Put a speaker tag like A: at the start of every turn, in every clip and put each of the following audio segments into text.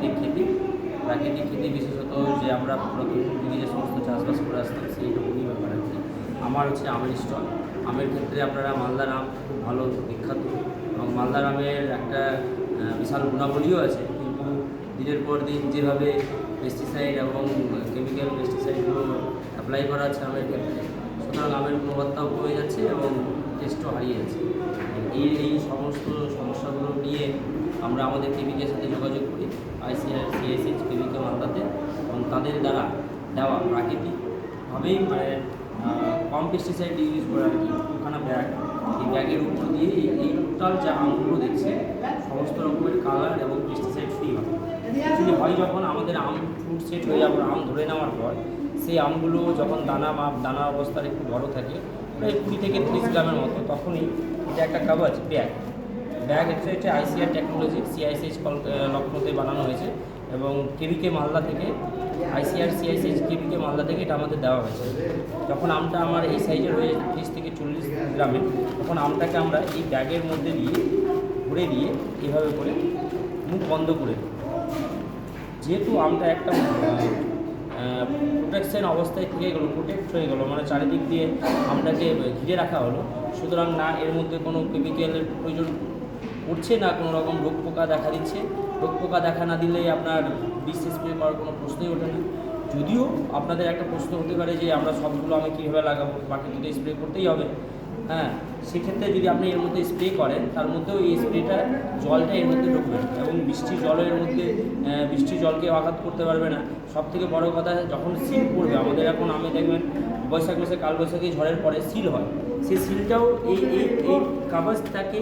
A: প্রাকৃতিক খেতি। প্রাকৃতিক খেতি বিশেষত যে আমরা প্রথম দিকে যে সমস্ত চাষবাস করে আসতাম সেইরকমই ব্যাপার আর কি। আমার হচ্ছে আমের স্টল। আমের ক্ষেত্রে আপনারা মালদার আম খুব ভালো বিখ্যাত, এবং মালদার আমের একটা বিশাল গুণাবলীও আছে, কিন্তু দিনের পর দিন যেভাবে পেস্টিসাইড এবং কেমিক্যাল পেস্টিসাইডগুলো অ্যাপ্লাই করা আছে আমের ক্ষেত্রে, সুতরাং আমের গুণবত্তাও কমে যাচ্ছে এবং টেস্টও হারিয়ে যাচ্ছে। এই সমস্ত সমস্যাগুলো নিয়ে আমরা আমাদের কেমিকের সাথে যোগাযোগ করি ICAR CSH কেমিকে মালদাতে, এবং তাদের দ্বারা দেওয়া প্রাকৃতিকভাবেই মানে কম পেস্টিসাইড ইউজ করে আর কি দুখানা ব্যাগ, এই ব্যাগের উপর দিয়ে এই টোটাল যা আমগুলো দেখছে সমস্ত রকমের কালার এবং পেস্টিসাইড ফ্রি হয়। অ্যাকচুয়ালি হয় যখন আমাদের আম ফ্রুট সেট হয়ে যাওয়ার আম ধরে নেওয়ার পর সেই আমগুলো যখন দানা অবস্থায় একটু বড় থাকে, প্রায় 20 থেকে 30 গ্রামের মতো, তখনই এটা একটা কাগজ ব্যাগ হচ্ছে ICAR টেকনোলজি CISH লক্ষ্ণৌতে বানানো হয়েছে, এবং কেবিকে মালদা থেকে ICAR CISH কেবিকে মালদা থেকে এটা আমাদের দেওয়া হয়েছে। যখন আমটা আমার এই সাইজের হয়ে 30 থেকে 40 গ্রামের, তখন আমটাকে আমরা এই ব্যাগের মধ্যে দিয়ে ভরে দিয়ে এভাবে করে মুখ বন্ধ করে দিই। যেহেতু আমটা একটা প্রোটেকশন অবস্থায় থেকে গেলো, প্রোটেক্ট হয়ে গেলো, মানে চারিদিক দিয়ে আমটাকে ঘিরে রাখা হলো, সুতরাং না এর মধ্যে কোনো কেমিক্যালের প্রয়োজন পড়ছে, না কোনো রকম রোগ পোকা দেখা দিচ্ছে। রোগ পোকা দেখা না দিলে আপনার বিষ স্প্রে করার কোনো প্রশ্নই ওঠে না। যদিও আপনাদের একটা প্রশ্ন হতে পারে যে আমরা সবগুলো আমি কীভাবে লাগাবো, বাকি দুটো স্প্রে করতেই হবে। হ্যাঁ, সেক্ষেত্রে যদি আপনি এর মধ্যে স্প্রে করেন, তার মধ্যেও এই স্প্রেটা জলটা এর মধ্যে ঢুকবে এবং বৃষ্টির জলের মধ্যে বৃষ্টির জলকে আঘাত করতে পারবে না। সবথেকে বড় কথা, যখন সিল পড়বে আমাদের, এখন আমি দেখবেন বৈশাখ মাসে কালবৈশাখী ঝড়ের পরে সিল হয়, সেই সিলটাও এই এই এই কাগজটাকে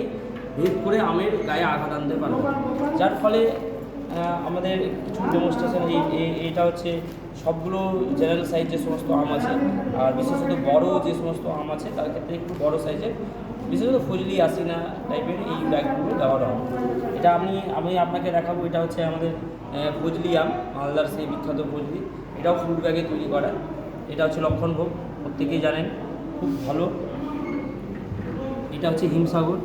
A: ভেদ করে আমের গায়ে আঘাত আনতে পারবে, যার ফলে আমাদের কিছু ডেমনস্ট্রেশন এইটা হচ্ছে সবগুলো জেনারেল সাইজ যে সমস্ত আম আছে, আর বিশেষত বড় যে সমস্ত আম আছে তার ক্ষেত্রে একটু বড় সাইজের, বিশেষত ফজলি আসিনা টাইপের এই ব্যাগগুলো দেওয়া হয়। এটা আমি আপনাকে দেখাবো। এটা হচ্ছে আমাদের ফজলি আম, মালদার সেই বিখ্যাত ফজলি। এটাও ফ্রুট ব্যাগে তৈরি করা। এটা হচ্ছে লক্ষণভোগ, প্রত্যেকেই জানেন, খুব ভালো। এটা হচ্ছে হিমসাগর,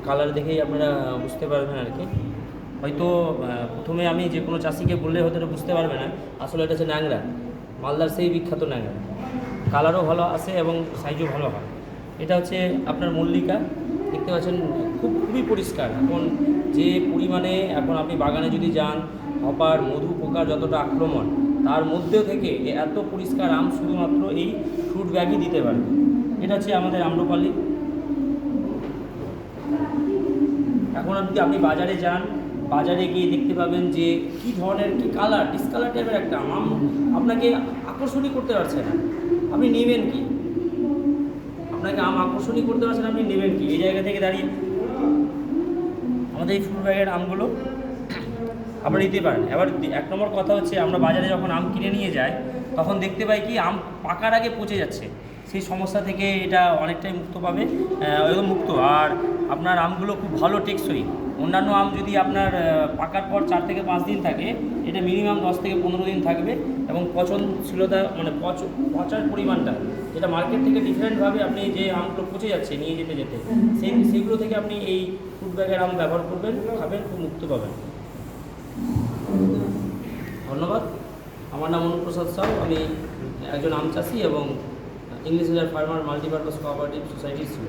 A: কালার দেখেই আপনারা বুঝতে পারবেন আর কি। হয়তো প্রথমে আমি যে কোনো চাষিকে বললে হয়তো এটা বুঝতে পারবে না, আসলে এটা হচ্ছে ন্যাংরা, মালদার সেই বিখ্যাত ন্যাংরা। কালারও ভালো আসে এবং সাইজও ভালো হয়। এটা হচ্ছে আপনার মল্লিকা, দেখতে পাচ্ছেন খুবই পরিষ্কার। এখন যে পরিমাণে এখন আপনি বাগানে যদি যান, হপার মধু পোকার যতটা আক্রমণ, তার মধ্যেও থেকে এত পরিষ্কার আম শুধুমাত্র এই ফ্রুট ব্যাগই দিতে পারবে। এটা হচ্ছে আমাদের আম্রপালি। এখন যদি আপনি বাজারে যান, বাজারে গিয়ে দেখতে পাবেন যে কী ধরনের কী কালার, ডিসকালার টাইপের একটা আম আপনাকে আকর্ষণীয় করতে পারছে না, আপনি নেবেন কি? আপনাকে আম আকর্ষণীয় করতে পারছে না, আপনি নেবেন কি? এই জায়গা থেকে দাঁড়িয়ে আমাদের এই ফ্রুট ব্যাগের আমগুলো আপনারা নিতে পারেন। এবার 1 নম্বর কথা হচ্ছে, আমরা বাজারে যখন আম কিনে নিয়ে যাই, তখন দেখতে পাই কি আম পাকার আগে পচে যাচ্ছে। সেই সমস্যা থেকে এটা অনেকটাই মুক্ত পাবে, একদম মুক্ত। আর আপনার আমগুলো খুব ভালো টেকসই। অন্যান্য আম যদি আপনার পাকার পর 4 থেকে 5 দিন থাকে, এটা মিনিমাম 10 থেকে 15 দিন থাকবে, এবং পচনশীলতা মানে পচার পরিমাণটা, যেটা মার্কেট থেকে ডিফারেন্টভাবে আপনি যে আমগুলো পচে যাচ্ছে নিয়ে যেতে সেইগুলো থেকে আপনি এই ফ্রুট ব্যাগের আম ব্যবহার করবেন, খাবেন, খুব মুক্ত পাবেন। ধন্যবাদ। আমার নাম অনুপ্রসাদ সাউ, আমি একজন আম চাষি এবং ইংলিশ বাজার ফার্মার মাল্টিপারপাস কোঅপারেটিভ সোসাইটির ছিল।